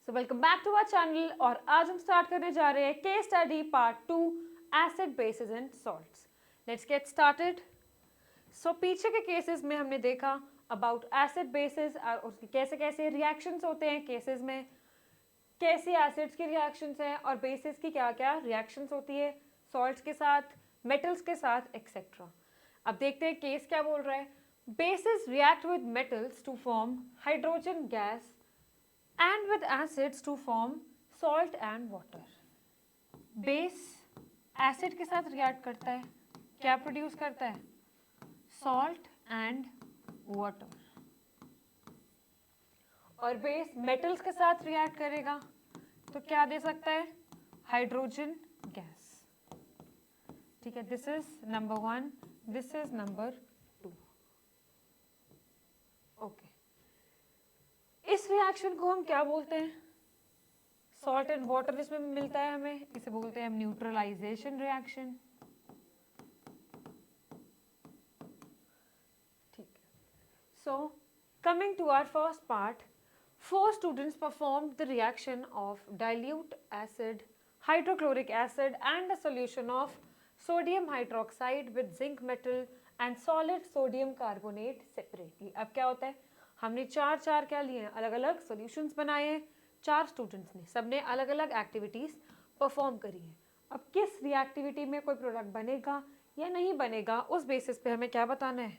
So welcome back to our channel और आज हम स्टार्ट करने जा रहे हैं case study part 2 acid bases and salts. Let's get started. So पीछे के केसेस में हमने देखा अबाउट एसिड बेसिस और उसके कैसे कैसे रिएक्शंस होते हैं केसेस में, कैसे एसिड्स की रिएक्शंस हैं और बेसिस की क्या क्या रिएक्शंस होती है सॉल्ट्स के साथ, मेटल्स के साथ एक्सेट्रा। अब देखते हैं केस क्या बोल रहा है। Bases react with metals to form hydrogen gas and with acids to form salt and water. Base acid के साथ रिएक्ट करता है, क्या प्रोड्यूस करता है? Salt and water. और बेस मेटल्स के साथ रिएक्ट करेगा तो क्या दे सकता है? Hydrogen gas. ठीक है, this is number 1, this is number 2। Okay, इस रिएक्शन को हम क्या बोलते हैं? सॉल्ट एंड वाटर जिसमें मिलता है हमें, इसे बोलते हैं हम न्यूट्रलाइजेशन रिएक्शन। ठीक है, so coming to our first part, 4 students performed the reaction of dilute acid, hydrochloric acid and a solution of sodium hydroxide with zinc metal and solid sodium carbonate separately। अब क्या होता है, हमने चार क्या लिए हैं, अलग अलग सॉल्यूशंस बनाए हैं 4 स्टूडेंट्स ने, सबने अलग अलग एक्टिविटीज परफॉर्म करी है। अब किस रिएक्टिविटी में कोई प्रोडक्ट बनेगा या नहीं बनेगा, उस बेसिस पे हमें क्या बताना है?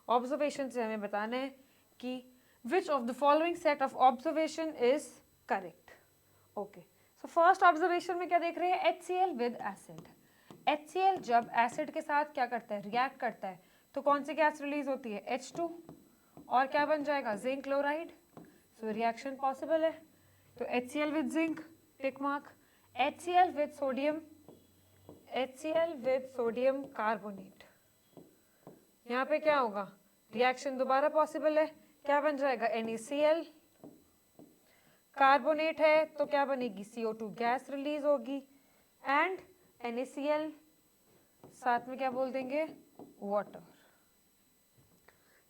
ऑब्जर्वेशन से हमें बताना है कि which of the following set of observation is correct। okay, so first observation में क्या देख रहे हैं? HCl with acid। HCl जब एसिड के साथ क्या करता है? रिएक्ट करता है तो कौन सी गैस रिलीज होती है? H2 और क्या बन जाएगा? Zinc chloride. So reaction possible है। तो HCl with zinc tick mark, HCl with sodium, HCl with sodium carbonate, यहाँ पे क्या होगा? रिएक्शन दोबारा पॉसिबल है, क्या बन जाएगा? NaCl। कार्बोनेट है तो क्या बनेगी? CO2 गैस रिलीज होगी एंड NaCl साथ में क्या बोल देंगे? वाटर।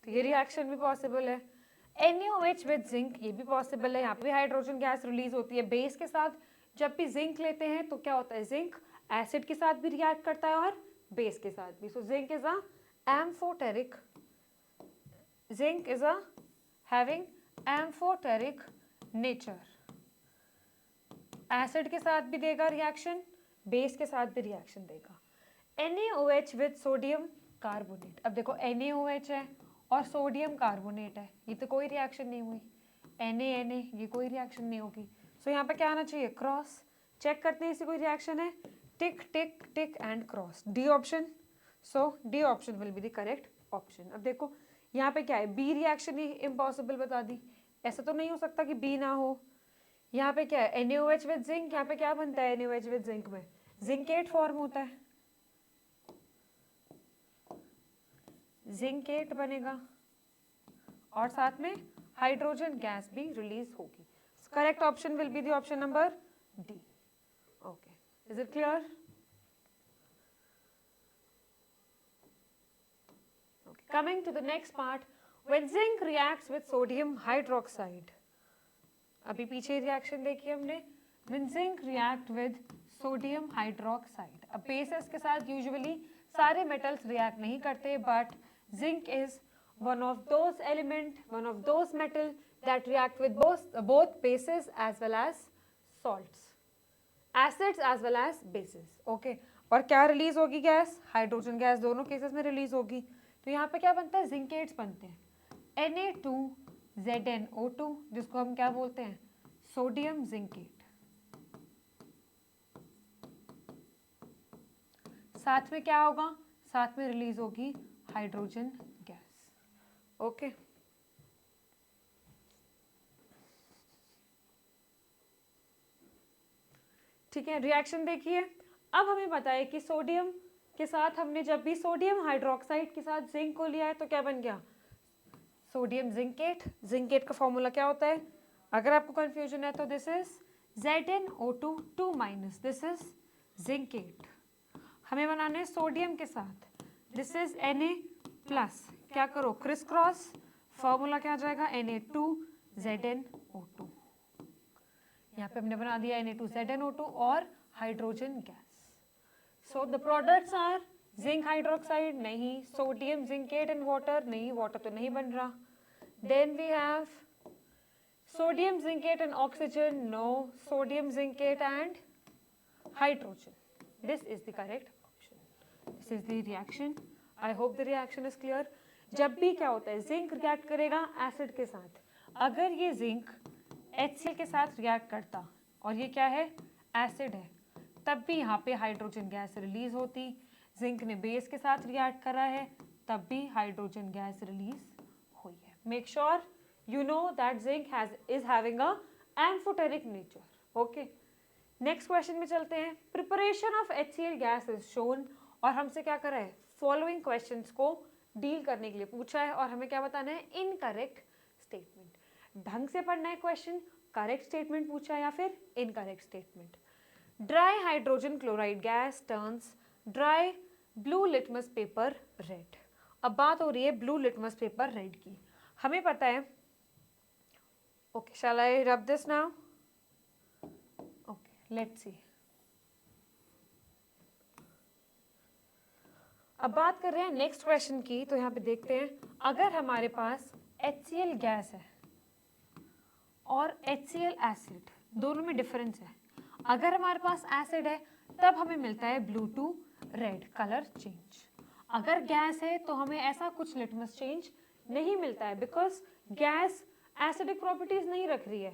तो ये रिएक्शन भी पॉसिबल है। NaOH विद जिंक, ये भी पॉसिबल है, यहाँ पे भी हाइड्रोजन गैस रिलीज होती है बेस के साथ। जब भी जिंक लेते हैं तो क्या होता है? जिंक एसिड के साथ भी रिएक्ट करता है और बेस के साथ भी। So zinc is a amphoteric, zinc is a having amphoteric nature। Acid के साथ भी देगा रिएक्शन, बेस के साथ भी रिएक्शन देगा। NaOH with सोडियम कार्बोनेट, अब देखो NaOH है और सोडियम कार्बोनेट है, ये तो कोई रिएक्शन नहीं हुई। Na ये कोई रिएक्शन नहीं होगी। सो यहाँ पे क्या आना चाहिए? क्रॉस। चेक करते हैं इसे कोई रिएक्शन है। Tick tick tick and cross, D option. So D option will be the correct option. अब देखो यहाँ पे क्या है? बी रिएक्शन ही इम्पॉसिबल बता दी, ऐसा तो नहीं हो सकता कि बी ना हो। यहाँ पे क्या है? NaOH विद जिंक, यहाँ पे क्या बनता है? NaOH विद जिंक में जिंकेट फॉर्म होता है, जिंकेट बनेगा और साथ में हाइड्रोजन गैस भी रिलीज होगी। Correct option will be the option number D. Okay, is it clear? Coming to the next part, when zinc reacts with sodium hydroxide, अभी पीछे रिएक्शन देखी हमने, when zinc react with sodium hydroxide। अब basis के साथ usually सारे metals react नहीं करते, but zinc is one of those element, one of those metal that react with both bases as well as salts, acids as well as bases। okay, और क्या release होगी gas? Hydrogen gas दोनों cases में release होगी। तो यहाँ पे क्या बनता है? जिंकेट्स बनते हैं, Na2ZnO2, जिसको हम क्या बोलते हैं? Sodium zincate. साथ में क्या होगा? साथ में रिलीज होगी हाइड्रोजन गैस। ओके, ठीक है, रिएक्शन देखिए। अब हमें बताइए कि सोडियम के साथ हमने जब भी सोडियम हाइड्रोक्साइड के साथ जिंक को लिया है तो क्या बन गया? Sodium zincate. जिंकेट का फॉर्मूला क्या होता है? अगर आपको कंफ्यूजन है तो this is ZnO2 2 minus, this is zincate. हमें बनाना है सोडियम के साथ, दिस इज Na प्लस, क्या करो? क्रिस क्रॉस, फॉर्मूला क्या आ जाएगा? Na2ZnO2। यहाँ पे हमने बना दिया Na2ZnO2 और hydrogen gas. So the products are zinc hydroxide नहीं, सोडियम जिंकेट एंड वाटर नहीं, वाटर तो नहीं बन रहा. Then we have sodium zincate and oxygen, no, sodium zincate and hydrogen. This is the correct option. This is the reaction. I hope the reaction is clear. जब भी क्या होता है, जिंक रिएक्ट करेगा एसिड के साथ. अगर ये जिंक HCl के साथ रिएक्ट करता और ये क्या है, एसिड है, तब भी यहाँ पे हाइड्रोजन गैस रिलीज होती. जिंक ने बेस के साथ रिएक्ट करा है, तब भी हाइड्रोजन गैस रिलीज हुई है. Make sure you know that zinc is having a amphoteric nature. Okay. Next question में चलते हैं. Preparation of HCl gas is shown. और हमसे क्या करा है, following questions को डील करने के लिए पूछा है और हमें क्या बताना है, इनकरेक्ट स्टेटमेंट. ढंग से पढ़ना है क्वेश्चन. करेक्ट स्टेटमेंट पूछा है या फिर incorrect statement. Dry hydrogen chloride gas turns dry blue litmus paper red. अब बात हो रही है ब्लू लिटमस पेपर रेड की. हमें पता है. Okay, shall I rub this now? Okay, let's see. अब बात कर रहे हैं नेक्स्ट क्वेश्चन की. तो यहाँ पे देखते हैं, अगर हमारे पास HCl गैस है और HCl एसिड, दोनों में डिफरेंस है. अगर हमारे पास एसिड है तब हमें मिलता है blue to red colour change. अगर गैस है तो हमें ऐसा कुछ लिटमस चेंज नहीं मिलता है, बिकॉज गैस एसिडिक प्रॉपर्टीज नहीं रख रही है.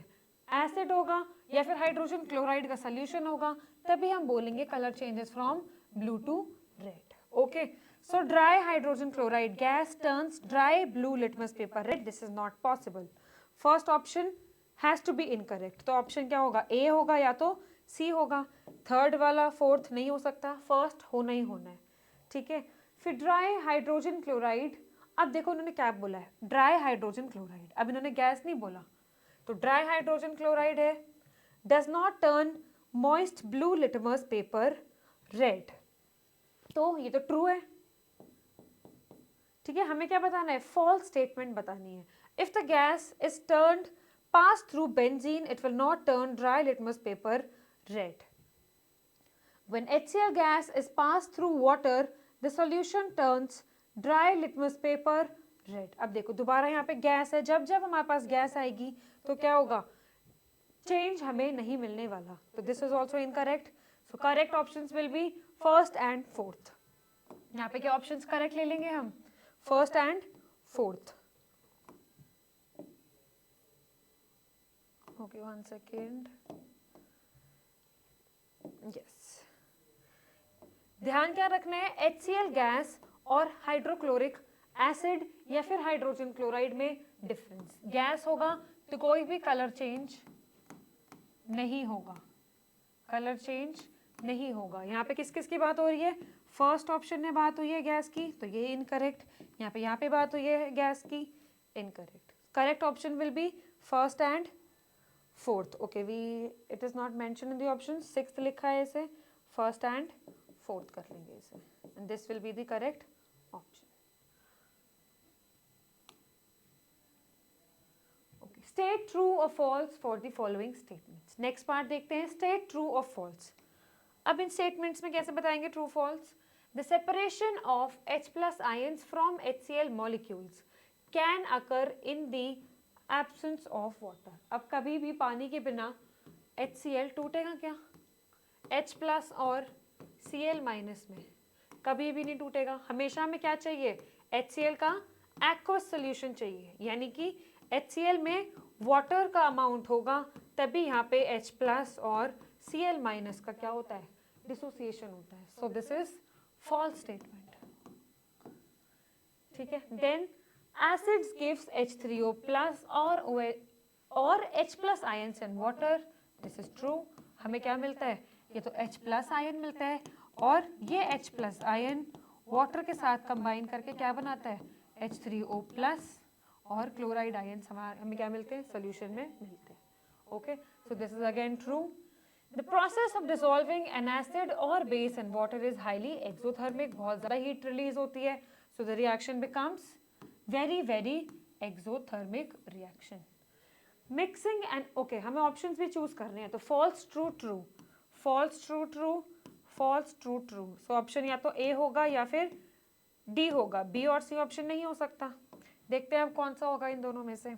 एसिड होगा या फिर हाइड्रोजन क्लोराइड का सोल्यूशन होगा, तभी हम बोलेंगे colour changes from blue to red. Okay, so dry hydrogen chloride gas turns dry blue litmus paper red. This is not possible. First option has to be incorrect. तो option क्या होगा, ए होगा या तो सी होगा. थर्ड वाला फोर्थ नहीं हो सकता, फर्स्ट होना ही होना है. ठीक है. फिर ड्राई हाइड्रोजन क्लोराइड. अब देखो उन्होंने क्या बोला है, ड्राई हाइड्रोजन क्लोराइड. अब इन्होंने गैस नहीं बोला, तो ड्राई हाइड्रोजन क्लोराइड है. Does not turn moist blue litmus paper red. तो ये तो ट्रू है. ठीक है. हमें क्या बताना है, फॉल्स स्टेटमेंट बतानी है. If the gas is turned pass through benzene, it will not turn dry litmus paper red. When HCl gas is passed through water, the solution turns dry litmus paper red. अब देखो दोबारा यहाँ पे gas है. जब जब हमारे पास gas आएगी तो क्या होगा, चेंज हमें नहीं मिलने वाला. तो this is also incorrect. So correct options will be first and fourth. यहाँ पे क्या ऑप्शंस करेक्ट ले लेंगे हम, first and fourth. Okay, one second. Yes, ध्यान क्या रखना है, HCl गैस और हाइड्रोक्लोरिक एसिड या फिर हाइड्रोजन क्लोराइड में डिफरेंस. गैस होगा तो कोई भी कलर चेंज नहीं होगा, कलर चेंज नहीं होगा. यहाँ पे किस किस की बात हो रही है, फर्स्ट ऑप्शन में बात हुई है गैस की, तो ये इनकरेक्ट. यहाँ पे बात हुई है गैस की, incorrect. Correct option will be first and fourth. Okay, we it is not mention in the option. Sixth लिखा है इसे, फर्स्ट एंड फोर्थ कर लेंगे इसे, and this will be the correct option. Okay, state true or false for the following statements. Next part देखते हैं, state true or false. अब इन statements में कैसे बताएंगे true false. The separation of H plus ions from HCl molecules can occur in the absence of water. अब कभी भी पानी के बिना HCl टूटेगा क्या, H plus और Cl माइनस में कभी भी नहीं टूटेगा. हमेशा हमें क्या चाहिए, HCl का एक्वस सोल्यूशन चाहिए, यानी कि HCl में वाटर का अमाउंट होगा, तभी यहाँ पे H प्लस और Cl माइनस का क्या होता है, डिसोसिएशन होता है. So this is false statement. ठीक है. Then acids gives H3O plus और H plus ions in water. This is true. हमें क्या मिलता है, ये तो H प्लस आयन मिलता है, और ये H प्लस आयन वाटर के साथ कंबाइन करके क्या बनाता है, H3O प्लस, और क्लोराइड आयन हमें क्या मिलते हैं, सोल्यूशन में मिलते हैं. Okay, so this is again true. The process of dissolving an acid or base in water is highly exothermic. बहुत ज़्यादा हीट रिलीज होती है, so the reaction becomes very very exothermic reaction. Mixing and okay, हमें options भी choose करने हैं, तो false true true, false true true, false true true. So option या तो ए होगा या फिर डी होगा, बी और सी ऑप्शन नहीं हो सकता। देखते हैं अब कौन सा होगा इन दोनों में से।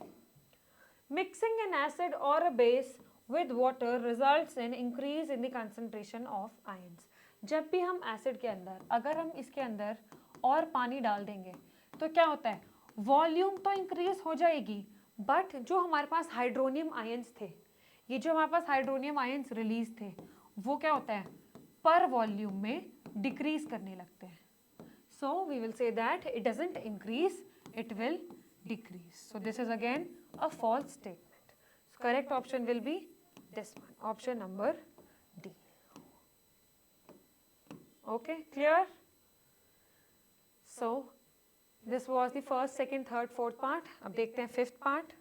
मिक्सिंग एन एसिड और a base with water results in increase in the concentration of ions। जब भी हम एसिड के अंदर, अगर हम इसके अंदर और पानी डाल देंगे तो क्या होता है, वॉल्यूम तो इंक्रीज हो जाएगी, बट जो हमारे पास हाइड्रोनियम आयंस थे, ये जो हमारे पास हाइड्रोनियम आयंस रिलीज थे, वो क्या होता है, पर वॉल्यूम में डिक्रीज करने लगते हैं। So we will say that it doesn't increase, it will decrease. So this is again a false statement. So correct option will be this one, option number D. Okay, clear? So this was the first, second, third, fourth part. अब देखते हैं fifth part.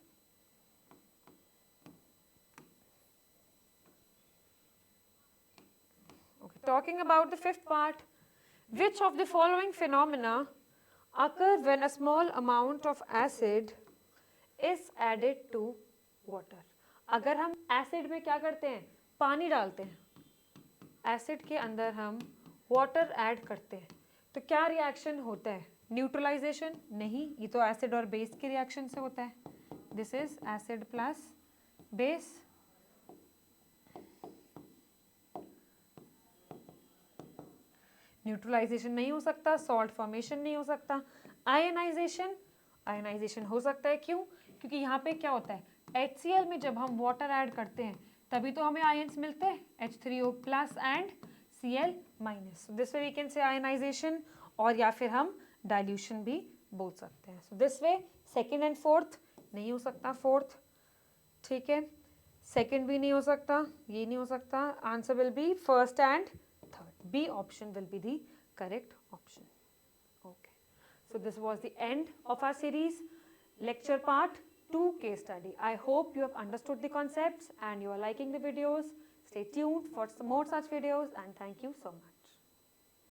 Okay, talking about the fifth part, which of the following phenomena occur when a small amount of acid is added to water। अगर हम acid में क्या करते हैं, पानी डालते हैं, एसिड के अंदर हम वाटर ऐड करते हैं, तो क्या रिएक्शन होता है, न्यूट्रलाइजेशन? नहीं, ये तो एसिड और बेस के रिएक्शन से होता है। This is acid plus base. Neutralization नहीं हो सकता, सॉल्ट फॉर्मेशन नहीं हो सकता। आयनाइजेशन, आयनाइजेशन हो सकता है, क्यों? क्योंकि यहाँ पे क्या होता है, HCl में जब हम वाटर ऐड करते हैं तभी तो हमें आयंस मिलते हैं, H3O plus and Cl minus. This way we can say ionization, और या फिर हम डाइल्यूशन भी बोल सकते हैं। So this way second and fourth नहीं हो सकता, फोर्थ, ठीक है, सेकेंड भी नहीं हो सकता, ये नहीं हो सकता, answer will be first and third। B option will be the correct option. Okay. So this was the end of our series, lecture part 2 case study. I hope you have understood the concepts and you are liking the videos. Stay tuned for some more such videos, and thank you so much.